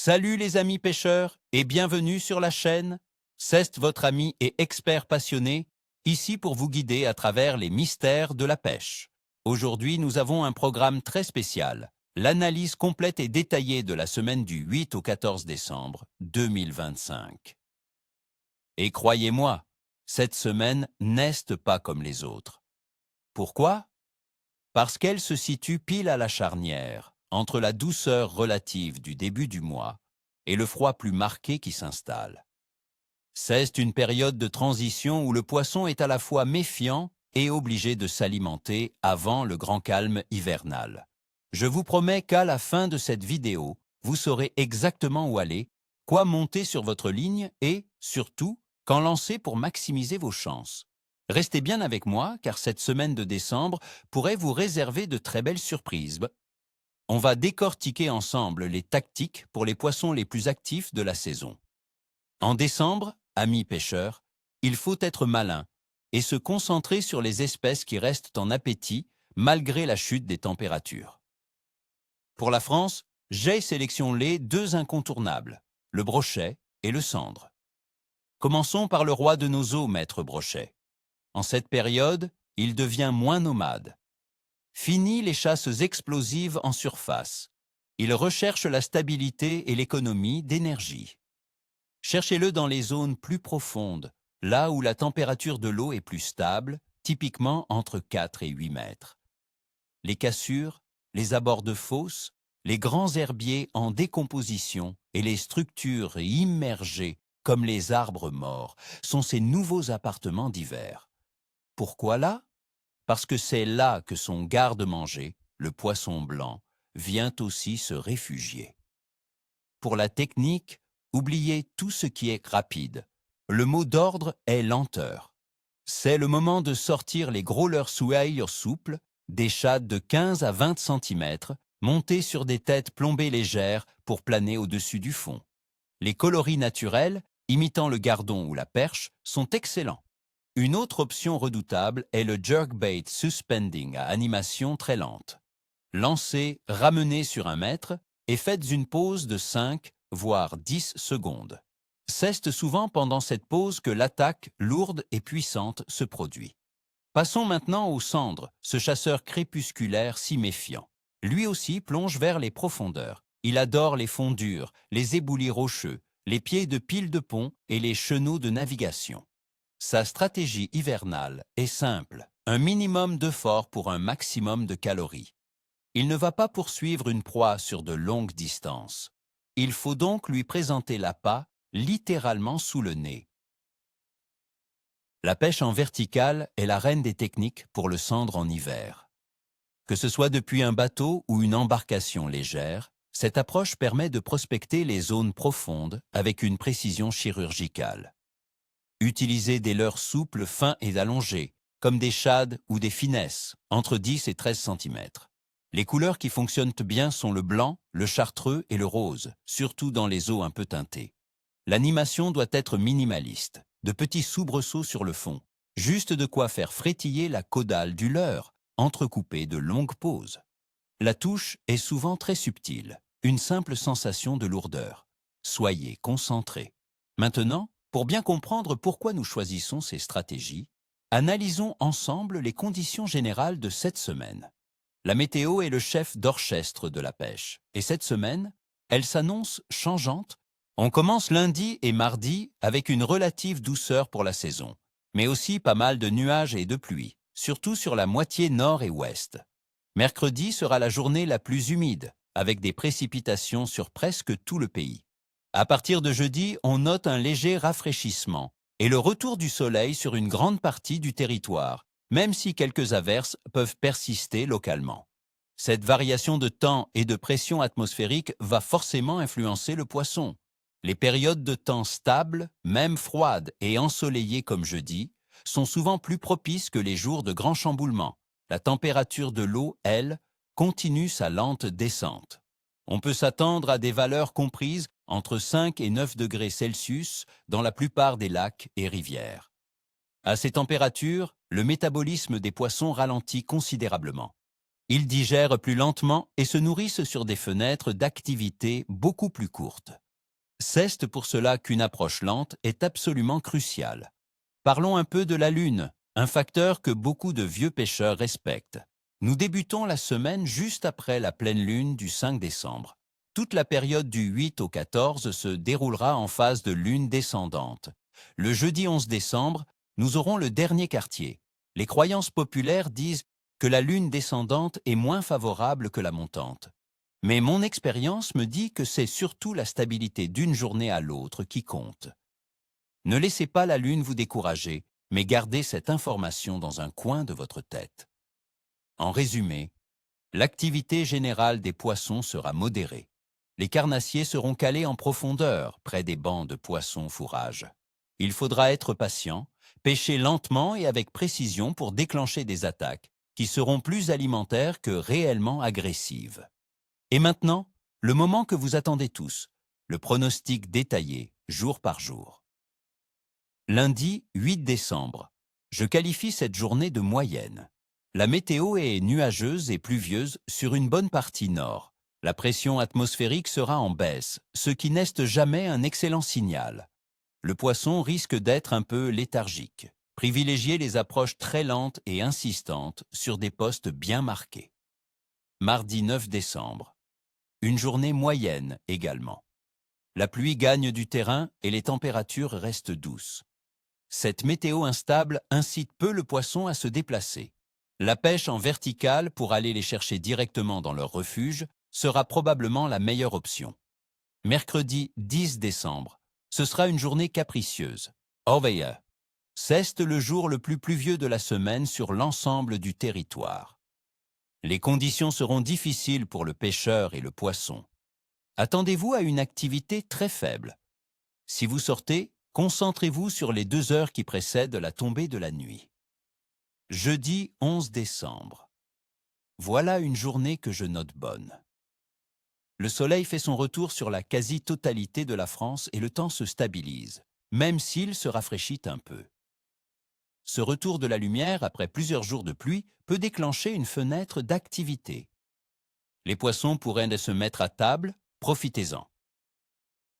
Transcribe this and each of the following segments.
Salut les amis pêcheurs et bienvenue sur la chaîne. Cest votre ami et expert passionné, ici pour vous guider à travers les mystères de la pêche. Aujourd'hui, nous avons un programme très spécial, l'analyse complète et détaillée de la semaine du 8 au 14 décembre 2025. Et croyez-moi, cette semaine n'est pas comme les autres. Pourquoi? Parce qu'elle se situe pile à la charnière, entre la douceur relative du début du mois et le froid plus marqué qui s'installe. C'est une période de transition où le poisson est à la fois méfiant et obligé de s'alimenter avant le grand calme hivernal. Je vous promets qu'à la fin de cette vidéo, vous saurez exactement où aller, quoi monter sur votre ligne et, surtout, quand lancer pour maximiser vos chances. Restez bien avec moi, car cette semaine de décembre pourrait vous réserver de très belles surprises. On va décortiquer ensemble les tactiques pour les poissons les plus actifs de la saison. En décembre, amis pêcheurs, il faut être malin et se concentrer sur les espèces qui restent en appétit malgré la chute des températures. Pour la France, j'ai sélectionné deux incontournables, le brochet et le cendre. Commençons par le roi de nos eaux, maître brochet. En cette période, il devient moins nomade. Fini les chasses explosives en surface. Il recherche la stabilité et l'économie d'énergie. Cherchez-le dans les zones plus profondes, là où la température de l'eau est plus stable, typiquement entre 4 et 8 mètres. Les cassures, les abords de fosses, les grands herbiers en décomposition et les structures immergées, comme les arbres morts, sont ces nouveaux appartements d'hiver. Pourquoi là? Parce que c'est là que son garde-manger, le poisson blanc, vient aussi se réfugier. Pour la technique, oubliez tout ce qui est rapide. Le mot d'ordre est lenteur. C'est le moment de sortir les gros leurres souailles souples, des shades de 15 à 20 cm, montés sur des têtes plombées légères pour planer au-dessus du fond. Les coloris naturels, imitant le gardon ou la perche, sont excellents. Une autre option redoutable est le jerkbait suspending à animation très lente. Lancez, ramenez sur 1 mètre et faites une pause de 5, voire 10 secondes. C'est souvent pendant cette pause que l'attaque lourde et puissante se produit. Passons maintenant au cendre, ce chasseur crépusculaire si méfiant. Lui aussi plonge vers les profondeurs. Il adore les fonds durs, les éboulis rocheux, les pieds de piles de pont et les chenaux de navigation. Sa stratégie hivernale est simple, un minimum d'effort pour un maximum de calories. Il ne va pas poursuivre une proie sur de longues distances. Il faut donc lui présenter l'appât littéralement sous le nez. La pêche en verticale est la reine des techniques pour le cendre en hiver. Que ce soit depuis un bateau ou une embarcation légère, cette approche permet de prospecter les zones profondes avec une précision chirurgicale. Utilisez des leurres souples, fins et allongés, comme des shades ou des finesses, entre 10 et 13 cm. Les couleurs qui fonctionnent bien sont le blanc, le chartreux et le rose, surtout dans les eaux un peu teintées. L'animation doit être minimaliste, de petits soubresauts sur le fond, juste de quoi faire frétiller la caudale du leurre, entrecoupée de longues pauses. La touche est souvent très subtile, une simple sensation de lourdeur. Soyez concentrés. Maintenant, pour bien comprendre pourquoi nous choisissons ces stratégies, analysons ensemble les conditions générales de cette semaine. La météo est le chef d'orchestre de la pêche, et cette semaine, elle s'annonce changeante. On commence lundi et mardi avec une relative douceur pour la saison, mais aussi pas mal de nuages et de pluie, surtout sur la moitié nord et ouest. Mercredi sera la journée la plus humide, avec des précipitations sur presque tout le pays. À partir de jeudi, on note un léger rafraîchissement et le retour du soleil sur une grande partie du territoire, même si quelques averses peuvent persister localement. Cette variation de temps et de pression atmosphérique va forcément influencer le poisson. Les périodes de temps stables, même froides et ensoleillées comme jeudi, sont souvent plus propices que les jours de grand chamboulement. La température de l'eau, elle, continue sa lente descente. On peut s'attendre à des valeurs comprises entre 5 et 9 degrés Celsius dans la plupart des lacs et rivières. À ces températures, le métabolisme des poissons ralentit considérablement. Ils digèrent plus lentement et se nourrissent sur des fenêtres d'activité beaucoup plus courtes. C'est pour cela qu'une approche lente est absolument cruciale. Parlons un peu de la Lune, un facteur que beaucoup de vieux pêcheurs respectent. Nous débutons la semaine juste après la pleine lune du 5 décembre. Toute la période du 8 au 14 se déroulera en phase de lune descendante. Le jeudi 11 décembre, nous aurons le dernier quartier. Les croyances populaires disent que la lune descendante est moins favorable que la montante. Mais mon expérience me dit que c'est surtout la stabilité d'une journée à l'autre qui compte. Ne laissez pas la lune vous décourager, mais gardez cette information dans un coin de votre tête. En résumé, l'activité générale des poissons sera modérée. Les carnassiers seront calés en profondeur, près des bancs de poissons fourrage. Il faudra être patient, pêcher lentement et avec précision pour déclencher des attaques qui seront plus alimentaires que réellement agressives. Et maintenant, le moment que vous attendez tous, le pronostic détaillé, jour par jour. Lundi 8 décembre. Je qualifie cette journée de moyenne. La météo est nuageuse et pluvieuse sur une bonne partie nord. La pression atmosphérique sera en baisse, ce qui n'est jamais un excellent signal. Le poisson risque d'être un peu léthargique. Privilégiez les approches très lentes et insistantes sur des postes bien marqués. Mardi 9 décembre. Une journée moyenne également. La pluie gagne du terrain et les températures restent douces. Cette météo instable incite peu le poisson à se déplacer. La pêche en verticale pour aller les chercher directement dans leur refuge sera probablement la meilleure option. Mercredi 10 décembre, ce sera une journée capricieuse. Orveille. C'est le jour le plus pluvieux de la semaine sur l'ensemble du territoire. Les conditions seront difficiles pour le pêcheur et le poisson. Attendez-vous à une activité très faible. Si vous sortez, concentrez-vous sur les 2 heures qui précèdent la tombée de la nuit. Jeudi 11 décembre. Voilà une journée que je note bonne. Le soleil fait son retour sur la quasi-totalité de la France et le temps se stabilise, même s'il se rafraîchit un peu. Ce retour de la lumière, après plusieurs jours de pluie, peut déclencher une fenêtre d'activité. Les poissons pourraient se mettre à table, profitez-en.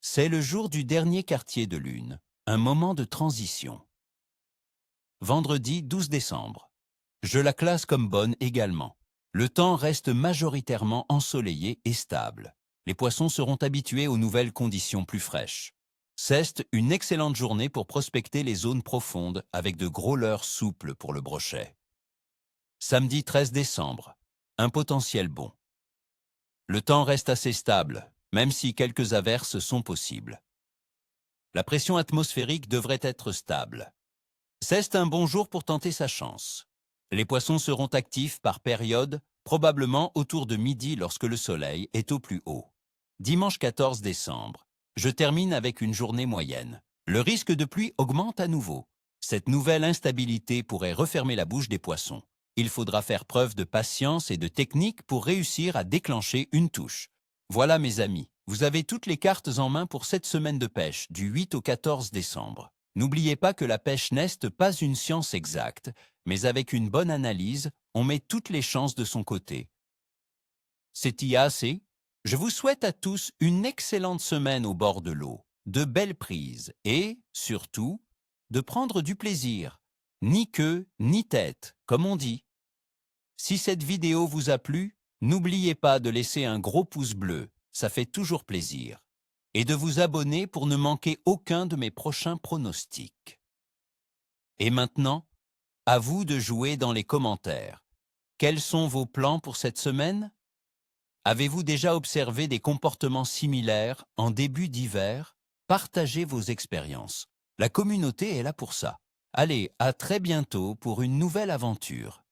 C'est le jour du dernier quartier de lune, un moment de transition. Vendredi 12 décembre. Je la classe comme bonne également. Le temps reste majoritairement ensoleillé et stable. Les poissons seront habitués aux nouvelles conditions plus fraîches. C'est une excellente journée pour prospecter les zones profondes avec de gros leurres souples pour le brochet. Samedi 13 décembre. Un potentiel bon. Le temps reste assez stable, même si quelques averses sont possibles. La pression atmosphérique devrait être stable. C'est un bon jour pour tenter sa chance. Les poissons seront actifs par période, probablement autour de midi lorsque le soleil est au plus haut. Dimanche 14 décembre. Je termine avec une journée moyenne. Le risque de pluie augmente à nouveau. Cette nouvelle instabilité pourrait refermer la bouche des poissons. Il faudra faire preuve de patience et de technique pour réussir à déclencher une touche. Voilà mes amis, vous avez toutes les cartes en main pour cette semaine de pêche du 8 au 14 décembre. N'oubliez pas que la pêche n'est pas une science exacte, mais avec une bonne analyse, on met toutes les chances de son côté. C'est assez. Je vous souhaite à tous une excellente semaine au bord de l'eau, de belles prises et, surtout, de prendre du plaisir. Ni queue, ni tête, comme on dit. Si cette vidéo vous a plu, n'oubliez pas de laisser un gros pouce bleu, ça fait toujours plaisir. Et de vous abonner pour ne manquer aucun de mes prochains pronostics. Et maintenant, à vous de jouer dans les commentaires. Quels sont vos plans pour cette semaine? Avez-vous déjà observé des comportements similaires en début d'hiver? Partagez vos expériences. La communauté est là pour ça. Allez, à très bientôt pour une nouvelle aventure.